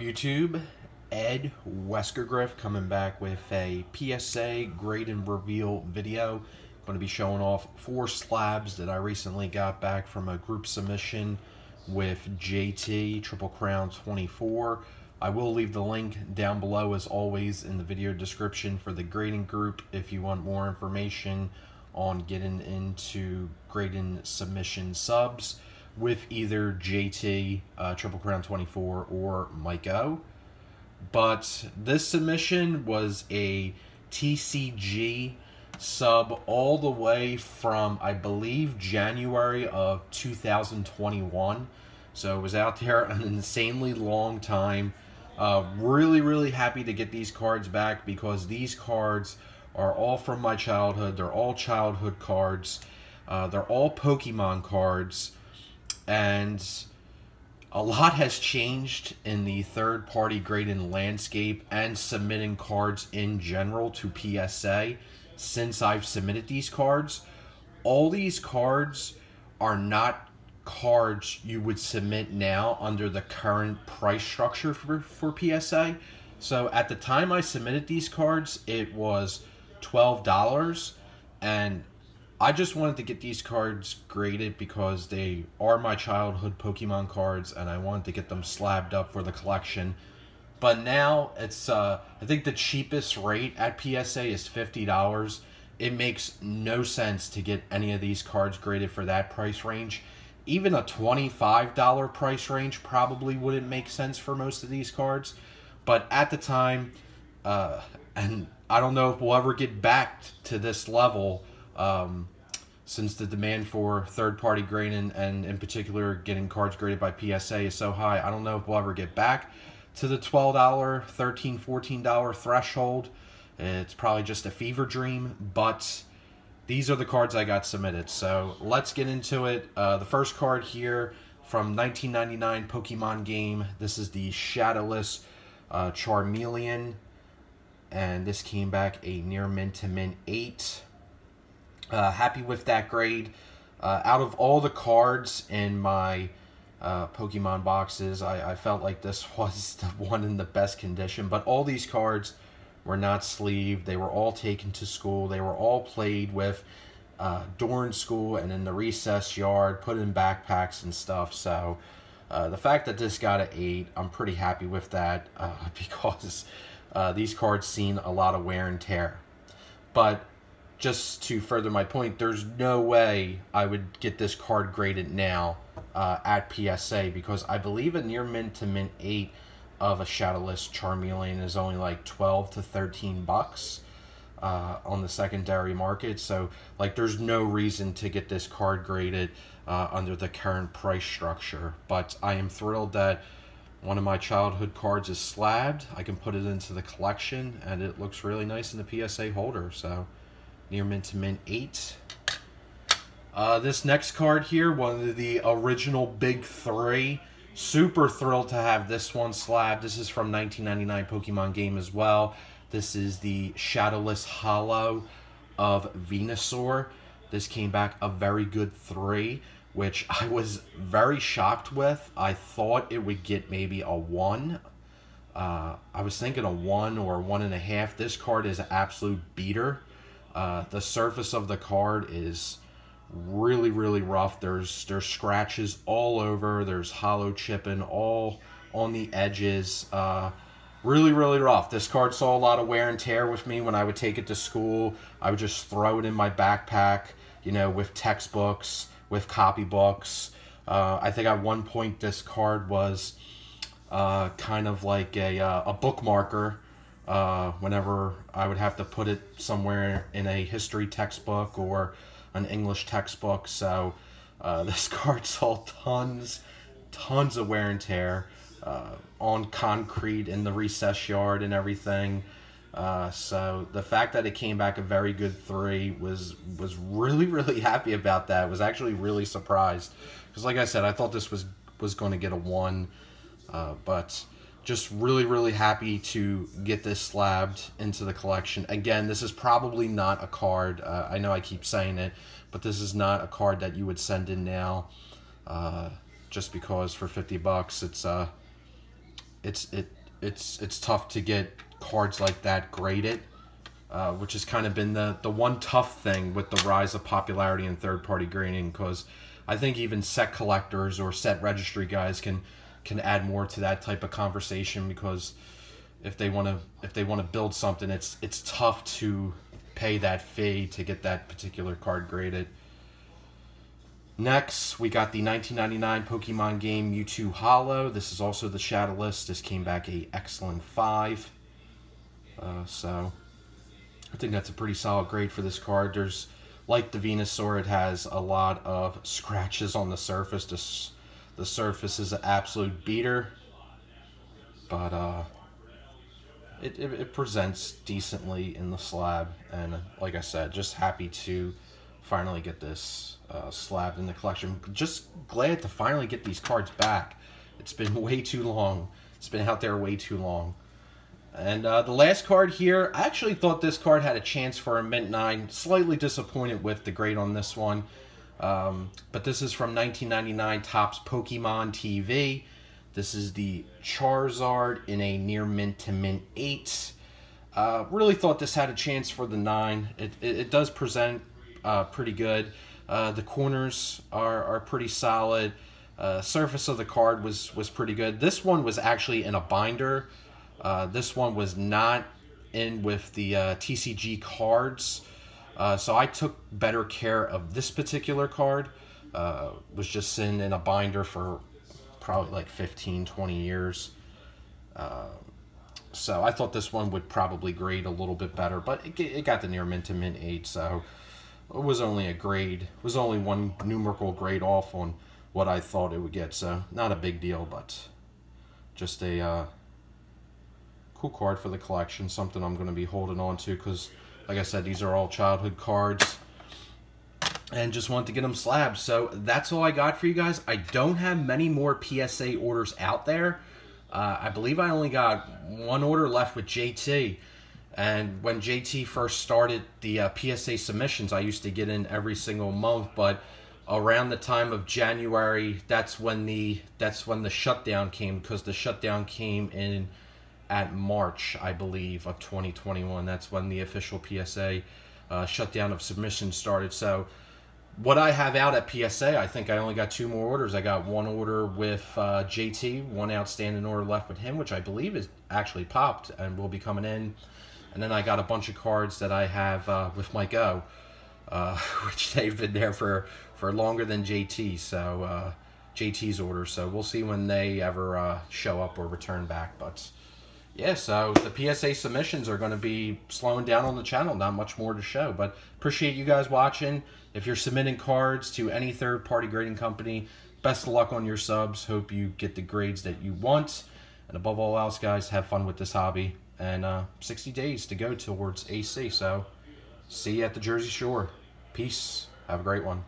YouTube? Ed WeskerGriff coming back with a PSA grade and reveal video. Going to be showing off 4 slabs that I recently got back from a group submission with JT Triple Crown 24. I will leave the link down below as always in the video description for the grading group if you want more information on getting into grading submission subs with either JT Triple Crown 24 or Mike O. But this submission was a TCG sub all the way from, I believe, January of 2021. So it was out there an insanely long time. Really happy to get these cards back because these cards are all from my childhood. They're all childhood cards. They're all Pokemon cards. And a lot has changed in the third-party grading landscape and submitting cards in general to PSA since I've submitted these cards. All these cards are not cards you would submit now under the current price structure for PSA. So at the time I submitted these cards, it was $12, and I just wanted to get these cards graded because they are my childhood Pokemon cards and I wanted to get them slabbed up for the collection. But now it's, I think the cheapest rate at PSA is $50. It makes no sense to get any of these cards graded for that price range. Even a $25 price range probably wouldn't make sense for most of these cards. But at the time, and I don't know if we'll ever get back to this level, since the demand for third-party grading and in particular getting cards graded by PSA is so high. I don't know if we'll ever get back to the $12, $13, $14 threshold. It's probably just a fever dream, but these are the cards I got submitted. So let's get into it. The first card here from 1999 Pokemon game. This is the Shadowless Charmeleon, and this came back a near mint to mint 8. Happy with that grade. Out of all the cards in my Pokemon boxes, I felt like this was the one in the best condition. But all these cards were not sleeved. They were all taken to school. They were all played with during school and in the recess yard, put in backpacks and stuff. So the fact that this got an 8, I'm pretty happy with that because these cards seen a lot of wear and tear. But just to further my point, there's no way I would get this card graded now at PSA because I believe a near mint to mint 8 of a Shadowless Charmeleon is only like 12 to 13 bucks on the secondary market. So like there's no reason to get this card graded under the current price structure. But I am thrilled that one of my childhood cards is slabbed. I can put it into the collection and it looks really nice in the PSA holder. So near mint to mint 8. This next card here, one of the original big 3. Super thrilled to have this one slabbed. This is from 1999 Pokemon game as well. This is the Shadowless Holo of Venusaur. This came back a very good 3, which I was very shocked with. I thought it would get maybe a 1. I was thinking a 1 or 1.5. This card is an absolute beater. The surface of the card is really rough. There's scratches all over. There's hollow chipping all on the edges. Really rough. This card saw a lot of wear and tear with me when I would take it to school. I would just throw it in my backpack, you know, with textbooks, with copybooks. I think at one point this card was kind of like a bookmarker. Whenever I would have to put it somewhere in a history textbook or an English textbook. So this card saw tons of wear and tear on concrete in the recess yard and everything. So the fact that it came back a very good 3 was really happy about that. I was actually really surprised because like I said, I thought this was going to get a 1, but just really happy to get this slabbed into the collection. Again, this is probably not a card. I know I keep saying it, but this is not a card that you would send in now. Just because for 50 bucks, it's tough to get cards like that graded, which has kind of been the one tough thing with the rise of popularity in third-party grading, because I think even set collectors or set registry guys can add more to that type of conversation, because if they want to build something, it's tough to pay that fee to get that particular card graded. Next, we got the 1999 Pokemon game Mewtwo Holo. This is also the Shadowless. This came back a excellent 5. So I think that's a pretty solid grade for this card. There's, like the Venusaur, it has a lot of scratches on the surface. The surface is an absolute beater, but it presents decently in the slab. And like I said, just happy to finally get this slab in the collection. Just glad to finally get these cards back. It's been way too long. It's been out there way too long. And the last card here, I actually thought this card had a chance for a Mint 9. Slightly disappointed with the grade on this one. But this is from 1999 Topps Pokemon TV. This is the Charizard in a near mint to mint 8. Really thought this had a chance for the 9. It does present pretty good. The corners are pretty solid. Surface of the card was pretty good. This one was actually in a binder. This one was not in with the TCG cards. So I took better care of this particular card. Was just sitting in a binder for probably like 15-20 years. So I thought this one would probably grade a little bit better, but it got the near mint to mint 8, so it was only a grade. It was only one numerical grade off on what I thought it would get, so not a big deal, but just a cool card for the collection, something I'm going to be holding on to, because like I said, these are all childhood cards, and just wanted to get them slabs. So that's all I got for you guys. I don't have many more PSA orders out there. I believe I only got one order left with JT. And when JT first started the PSA submissions, I used to get in every single month. But around the time of January, that's when the shutdown came, because the shutdown came in at March, I believe, of 2021. That's when the official PSA shutdown of submissions started. So what I have out at PSA, I think I only got 2 more orders. I got one order with JT, one outstanding order left with him, which I believe is actually popped and will be coming in. And then I got a bunch of cards that I have with my Go, which they've been there for longer than JT, so JT's orders. So we'll see when they ever show up or return back. But yeah, so the PSA submissions are going to be slowing down on the channel. Not much more to show, but appreciate you guys watching. If you're submitting cards to any third-party grading company, best of luck on your subs. Hope you get the grades that you want. And above all else, guys, have fun with this hobby. And 60 days to go towards AC, so see you at the Jersey Shore. Peace. Have a great one.